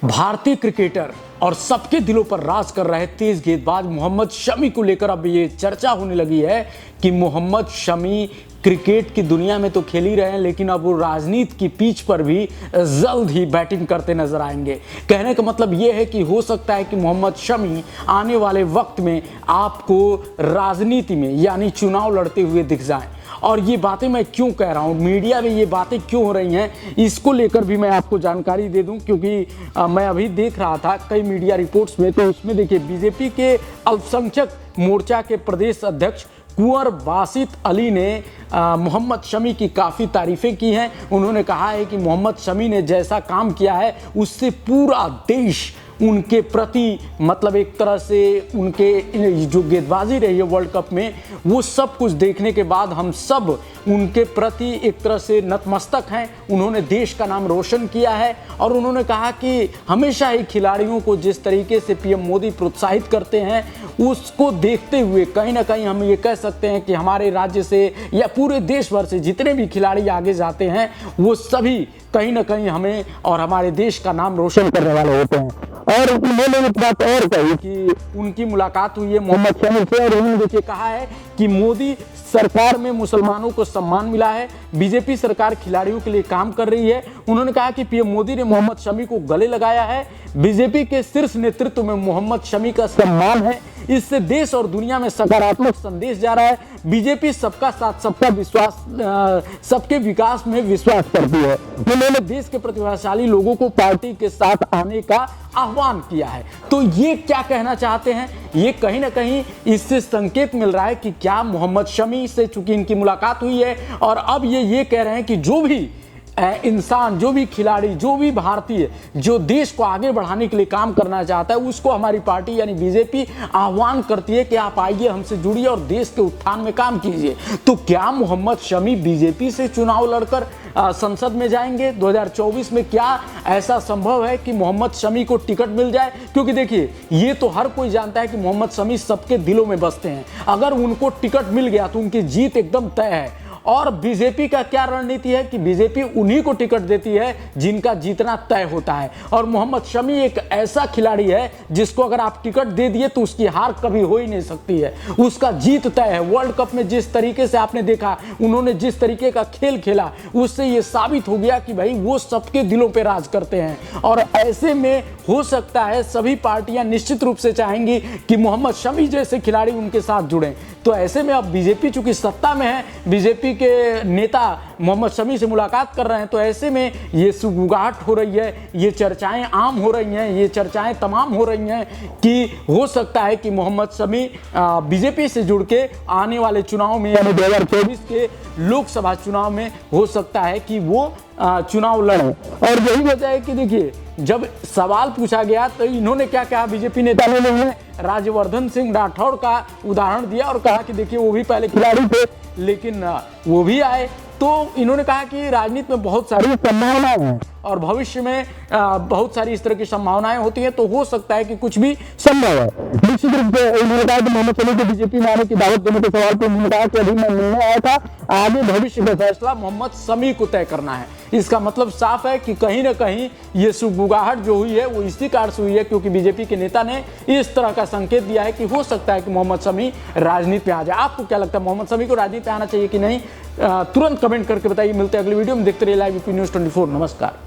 भारतीय क्रिकेटर और सबके दिलों पर राज कर रहे तेज गेंदबाज मोहम्मद शमी को लेकर अब ये चर्चा होने लगी है कि मोहम्मद शमी क्रिकेट की दुनिया में तो खेल ही रहे हैं, लेकिन अब वो राजनीति की पिच पर भी जल्द ही बैटिंग करते नजर आएंगे। कहने का मतलब ये है कि हो सकता है कि मोहम्मद शमी आने वाले वक्त में आपको राजनीति में यानी चुनाव लड़ते हुए दिख जाएं। और ये बातें मैं क्यों कह रहा हूँ, मीडिया में ये बातें क्यों हो रही हैं, इसको लेकर भी मैं आपको जानकारी दे दूं, क्योंकि मैं अभी देख रहा था कई मीडिया रिपोर्ट्स में, तो उसमें देखिए बीजेपी के अल्पसंख्यक मोर्चा के प्रदेश अध्यक्ष कुंवर बासित अली ने मोहम्मद शमी की काफ़ी तारीफ़ें की हैं। उन्होंने कहा है कि मोहम्मद शमी ने जैसा काम किया है उससे पूरा देश उनके प्रति, मतलब एक तरह से उनके जो गेंदबाजी रही है वर्ल्ड कप में, वो सब कुछ देखने के बाद हम सब उनके प्रति एक तरह से नतमस्तक हैं। उन्होंने देश का नाम रोशन किया है और उन्होंने कहा कि हमेशा ही खिलाड़ियों को जिस तरीके से पीएम मोदी प्रोत्साहित करते हैं उसको देखते हुए कहीं ना कहीं हम ये कह सकते हैं कि हमारे राज्य से या पूरे देश भर से जितने भी खिलाड़ी आगे जाते हैं वो सभी कहीं ना कहीं हमें और हमारे देश का नाम रोशन करने वाले होते हैं। और उन्होंने एक बात और कही कि उनकी मुलाकात हुई है मोहम्मद शमी से और उन्होंने देखिए कहा है कि मोदी सरकार में मुसलमानों को सम्मान मिला है, बीजेपी सरकार खिलाड़ियों के लिए काम कर रही है। उन्होंने कहा कि पीएम मोदी ने मोहम्मद शमी को गले लगाया है, बीजेपी के शीर्ष नेतृत्व में मोहम्मद शमी का सम्मान है, इससे देश और दुनिया में सकारात्मक संदेश जा रहा है। बीजेपी सबका साथ सबका विश्वास, सबके विकास में विश्वास करती है। उन्होंने देश के प्रतिभाशाली लोगों को पार्टी के साथ आने का आह्वान किया है। तो ये क्या कहना चाहते हैं, ये कहीं ना कहीं इससे संकेत मिल रहा है कि क्या मोहम्मद शमी से चूंकि इनकी मुलाकात हुई है और अब ये कह रहे हैं कि जो भी इंसान, जो भी खिलाड़ी, जो भी भारतीय जो देश को आगे बढ़ाने के लिए काम करना चाहता है उसको हमारी पार्टी यानी बीजेपी आह्वान करती है कि आप आइए, हमसे जुड़िए और देश के उत्थान में काम कीजिए। तो क्या मोहम्मद शमी बीजेपी से चुनाव लड़कर संसद में जाएंगे 2024 में? क्या ऐसा संभव है कि मोहम्मद शमी को टिकट मिल जाए? क्योंकि देखिए ये तो हर कोई जानता है कि मोहम्मद शमी सबके दिलों में बसते हैं। अगर उनको टिकट मिल गया तो उनकी जीत एकदम तय है। और बीजेपी का क्या रणनीति है कि बीजेपी उन्हीं को टिकट देती है जिनका जीतना तय होता है। और मोहम्मद शमी एक ऐसा खिलाड़ी है जिसको अगर आप टिकट दे दिए तो उसकी हार कभी हो ही नहीं सकती है, उसका जीत तय है। वर्ल्ड कप में जिस तरीके से आपने देखा, उन्होंने जिस तरीके का खेल खेला, उससे ये साबित हो गया कि भाई वो सबके दिलों पे राज करते हैं। और ऐसे में हो सकता है सभी पार्टियां निश्चित रूप से चाहेंगी कि मोहम्मद शमी जैसे खिलाड़ी उनके साथ जुड़ें। तो ऐसे में अब बीजेपी चूंकि सत्ता में है, बीजेपी के नेता मोहम्मद शमी से मुलाकात कर रहे हैं, तो ऐसे में ये सुगबुगाहट हो रही है, ये चर्चाएं आम हो रही हैं, ये चर्चाएं तमाम हो रही हैं कि हो सकता है कि मोहम्मद शमी बीजेपी से जुड़ के आने वाले चुनाव में यानी 2024 के लोकसभा चुनाव में हो सकता है कि वो चुनाव लड़ें। और यही वजह है कि देखिए जब सवाल पूछा गया तो इन्होंने क्या कहा, बीजेपी नेता ने राज्यवर्धन सिंह राठौड़ का उदाहरण दिया और कहा कि देखिए वो भी पहले खिलाड़ी थे लेकिन वो भी आए। तो इन्होंने कहा कि राजनीति में बहुत सारी संभावनाएं हैं और भविष्य में बहुत सारी इस तरह की संभावनाएं होती हैं, तो हो सकता है कि कुछ भी संभव है। निश्चित रूप से उन्होंने कहा कि मोहम्मद शमी को बीजेपी में आने की दावत देने के सवाल पर उन्होंने कहा कि अभी मैं मिलने आया था, आगे भविष्य का फैसला मोहम्मद शमी को तय करना है। इसका मतलब साफ है कि कहीं ना कहीं ये सुगबुगाहट जो हुई है वो इसी कारण से हुई है क्योंकि बीजेपी के नेता ने इस तरह का संकेत दिया है कि हो सकता है कि मोहम्मद शमी राजनीति में आ जाए। आपको क्या लगता है, मोहम्मद शमी को राजनीति में आना चाहिए कि नहीं? तुरंत कमेंट करके बताइए। मिलते हैं अगले वीडियो में, देखते रहिए लाइव यूपी न्यूज़ 24। नमस्कार।